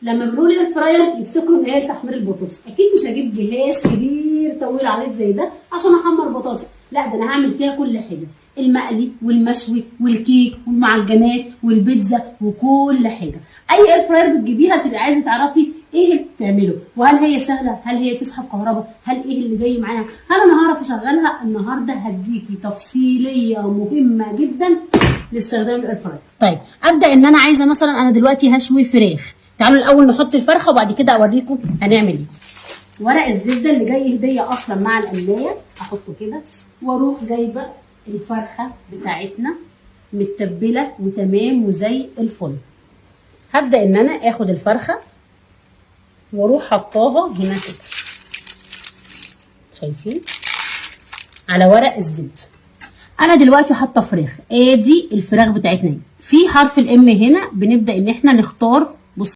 لما بنقول اير فراير يفتكروا ان هي تحمير البطاطس. اكيد مش هجيب جهاز كبير طويل عريض زي ده عشان احمر بطاطس، لا ده انا هعمل فيها كل حاجه، المقلي والمشوي والكيك والمعجنات والبيتزا وكل حاجه. اي اير فراير بتجيبيها بتبقى عايزه تعرفي ايه اللي بتعمله، وهل هي سهله، هل هي تسحب كهرباء، هل ايه اللي جاي معاها، هل انا هعرف اشغلها. النهارده هديكي تفصيليه مهمه جدا لاستخدام الاير فراير. طيب ابدا ان انا عايزه مثلا انا دلوقتي هشوي فراخ. تعالوا الاول نحط الفرخه وبعد كده اوريكم هنعمل ايه. ورق الزبده اللي جاي هديه اصلا مع القلايه احطه كده، واروح جايبه الفرخه بتاعتنا متبله وتمام وزي الفل. هبدا ان انا اخد الفرخه واروح حطاها هنا كده، شايفين، على ورق الزبده. انا دلوقتي حاطه فراخ، ادي الفراخ بتاعتنا. في حرف الام هنا بنبدا ان احنا نختار